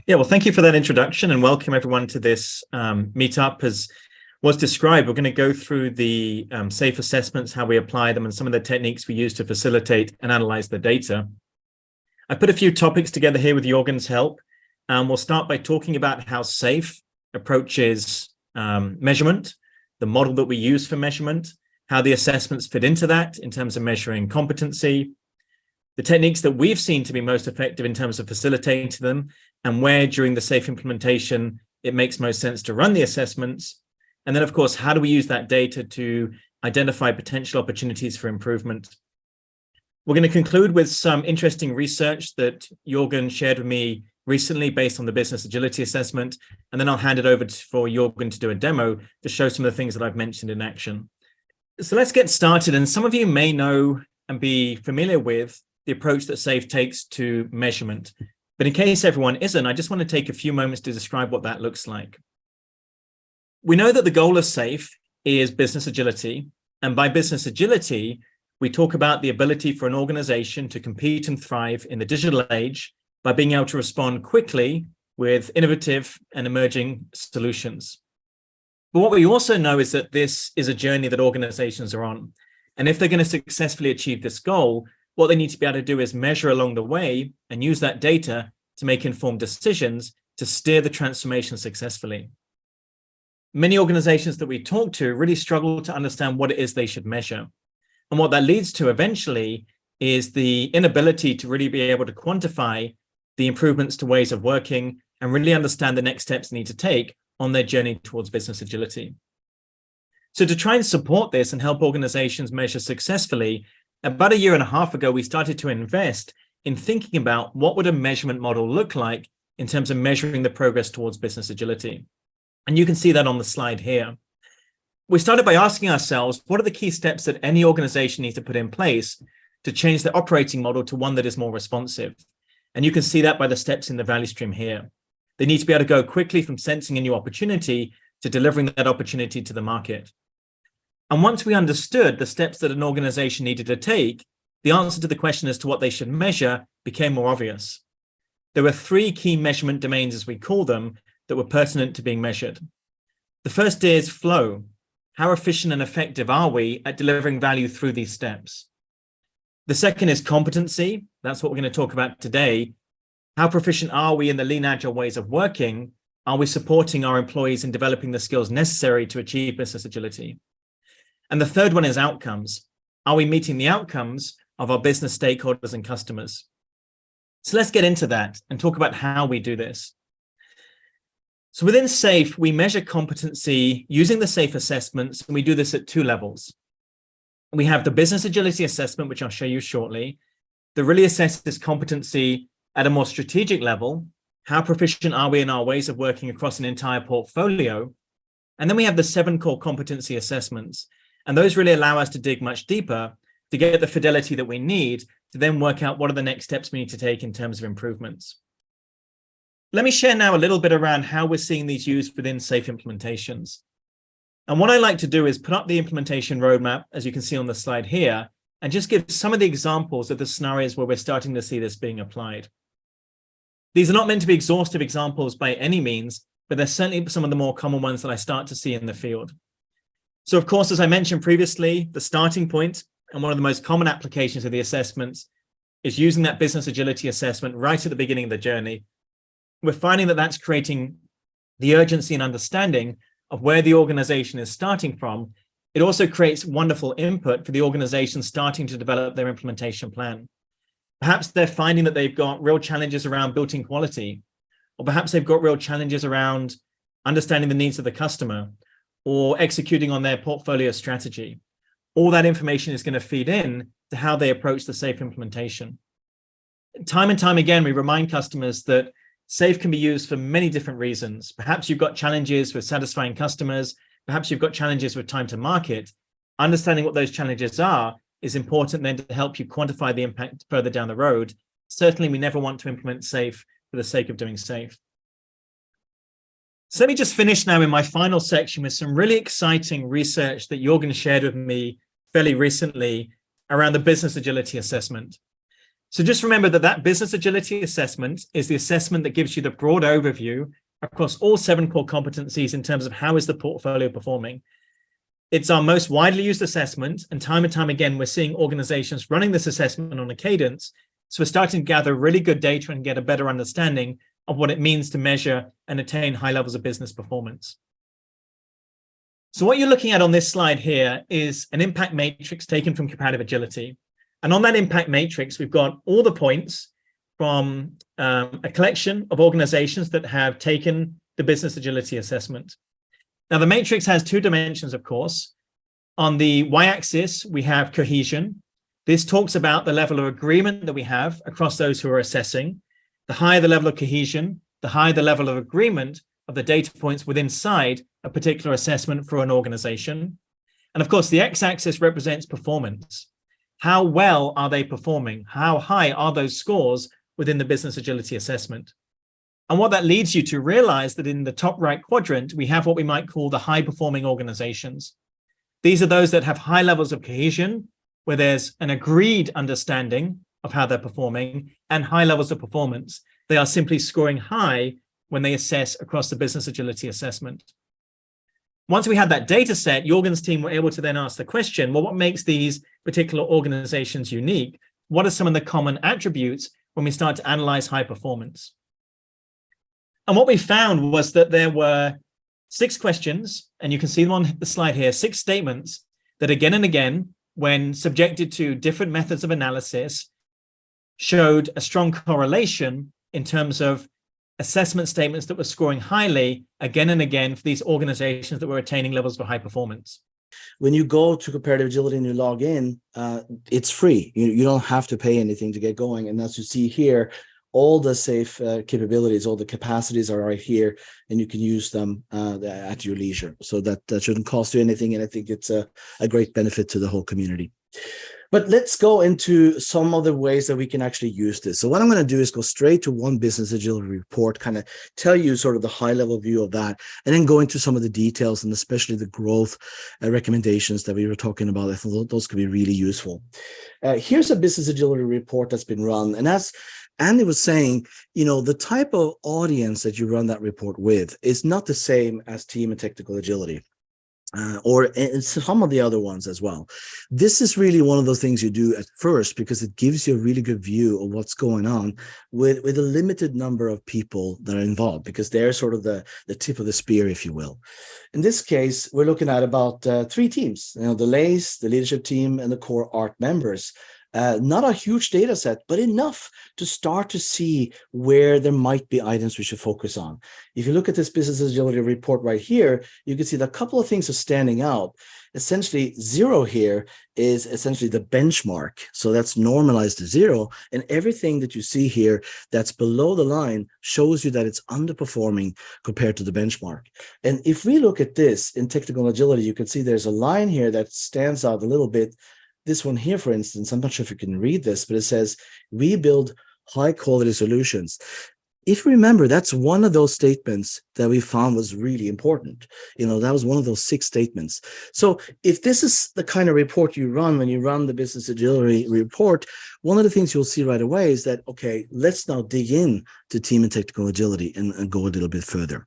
Yeah, well, thank you for that introduction and welcome everyone to this meetup. As was described, we're going to go through the SAFE assessments, how we apply them, and some of the techniques we use to facilitate and analyze the data. I put a few topics together here with Jorgen's help. We'll start by talking about how SAFE approaches measurement, the model that we use for measurement, how the assessments fit into that in terms of measuring competency, the techniques that we've seen to be most effective in terms of facilitating them, and where during the SAFE implementation it makes most sense to run the assessments. And then, of course, how do we use that data to identify potential opportunities for improvement? We're going to conclude with some interesting research that Jorgen shared with me recently based on the business agility assessment, and then I'll hand it over for Jorgen to do a demo to show some of the things that I've mentioned in action. So let's get started. And some of you may know and be familiar with the approach that SAFE takes to measurement. But in case everyone isn't, I just want to take a few moments to describe what that looks like. We know that the goal of SAFE is business agility. And by business agility, we talk about the ability for an organization to compete and thrive in the digital age by being able to respond quickly with innovative and emerging solutions. But what we also know is that this is a journey that organizations are on. And if they're going to successfully achieve this goal, what they need to be able to do is measure along the way and use that data to make informed decisions to steer the transformation successfully. Many organizations that we talk to really struggle to understand what it is they should measure. And what that leads to eventually is the inability to really be able to quantify the improvements to ways of working and really understand the next steps they need to take on their journey towards business agility. So to try and support this and help organizations measure successfully, about a year and a half ago, we started to invest in thinking about what would a measurement model look like in terms of measuring the progress towards business agility. And you can see that on the slide here. We started by asking ourselves, what are the key steps that any organization needs to put in place to change their operating model to one that is more responsive? And you can see that by the steps in the value stream here. They need to be able to go quickly from sensing a new opportunity to delivering that opportunity to the market. And once we understood the steps that an organization needed to take, the answer to the question as to what they should measure became more obvious. There were three key measurement domains, as we call them, that were pertinent to being measured. The first is flow. How efficient and effective are we at delivering value through these steps? The second is competency. That's what we're going to talk about today. How proficient are we in the lean agile ways of working? Are we supporting our employees in developing the skills necessary to achieve business agility? And the third one is outcomes. Are we meeting the outcomes of our business stakeholders and customers? So let's get into that and talk about how we do this. So within SAFE, we measure competency using the SAFE assessments, and we do this at two levels. We have the business agility assessment, which I'll show you shortly, that really assesses competency at a more strategic level. How proficient are we in our ways of working across an entire portfolio? And then we have the 7 core competency assessments. And those really allow us to dig much deeper to get the fidelity that we need to then work out what are the next steps we need to take in terms of improvements. Let me share now a little bit around how we're seeing these used within SAFE implementations. And what I like to do is put up the implementation roadmap, as you can see on the slide here, and just give some of the examples of the scenarios where we're starting to see this being applied. These are not meant to be exhaustive examples by any means, but they're certainly some of the more common ones that I start to see in the field. So, of course, as I mentioned previously, the starting point and one of the most common applications of the assessments is using that business agility assessment right at the beginning of the journey. We're finding that that's creating the urgency and understanding of where the organization is starting from. It also creates wonderful input for the organization starting to develop their implementation plan. Perhaps they're finding that they've got real challenges around built-in quality, or perhaps they've got real challenges around understanding the needs of the customer, or executing on their portfolio strategy. All that information is going to feed in to how they approach the SAFE implementation. Time and time again, we remind customers that SAFE can be used for many different reasons. Perhaps you've got challenges with satisfying customers. Perhaps you've got challenges with time to market. Understanding what those challenges are is important then to help you quantify the impact further down the road. Certainly, we never want to implement SAFE for the sake of doing SAFE. So let me just finish now in my final section with some really exciting research that Jorgen shared with me fairly recently around the business agility assessment. So just remember that business agility assessment is the assessment that gives you the broad overview across all 7 core competencies in terms of how is the portfolio performing. It's our most widely used assessment, and time again, we're seeing organizations running this assessment on a cadence. So we're starting to gather really good data and get a better understanding of what it means to measure and attain high levels of business performance. So what you're looking at on this slide here is an impact matrix taken from Comparative Agility. And on that impact matrix, we've got all the points from a collection of organizations that have taken the business agility assessment. Now, the matrix has 2 dimensions, of course. On the y-axis, we have cohesion. This talks about the level of agreement that we have across those who are assessing. The higher the level of cohesion, the higher the level of agreement of the data points within inside a particular assessment for an organization. And of course, the x-axis represents performance. How well are they performing? How high are those scores within the business agility assessment? And what that leads you to realize that in the top right quadrant, we have what we might call the high performing organizations. These are those that have high levels of cohesion, where there's an agreed understanding of how they're performing, and high levels of performance. They are simply scoring high when they assess across the business agility assessment. Once we had that data set, Jorgen's team were able to then ask the question, well, what makes these particular organizations unique? What are some of the common attributes when we start to analyze high performance? And what we found was that there were 6 questions, and you can see them on the slide here, 6 statements that again and again, when subjected to different methods of analysis, showed a strong correlation in terms of assessment statements that were scoring highly again and again for these organizations that were attaining levels of high performance. When you go to Comparative Agility and you log in, it's free. You don't have to pay anything to get going. And as you see here, all the safe capabilities, all the capacities are right here, and you can use them at your leisure. So that shouldn't cost you anything, and I think it's a great benefit to the whole community. But let's go into some other ways that we can actually use this. So what I'm going to do is go straight to one business agility report, kind of tell you sort of the high level view of that, and then go into some of the details and especially the growth recommendations that we were talking about. I thought those could be really useful. Here's a business agility report that's been run. And as Andy was saying, the type of audience that you run that report with is not the same as team and technical agility. Or some of the other ones as well. This is really one of those things you do at first because it gives you a really good view of what's going on with a limited number of people that are involved, because they're sort of the tip of the spear, if you will. In this case, we're looking at about 3 teams, the LACE, the leadership team, and the core ART members. Not a huge data set, but enough to start to see where there might be items we should focus on. If you look at this business agility report right here, you can see that a couple of things are standing out. Essentially, 0 here is essentially the benchmark. So that's normalized to 0. And everything that you see here that's below the line shows you that it's underperforming compared to the benchmark. And if we look at this in technical agility, you can see there's a line here that stands out a little bit. This one here, for instance, I'm not sure if you can read this, but it says, we build high quality solutions. If you remember, that's one of those statements that we found was really important. That was one of those 6 statements. So if this is the kind of report you run when you run the business agility report, one of the things you'll see right away is that, okay, let's now dig in to team and technical agility and go a little bit further.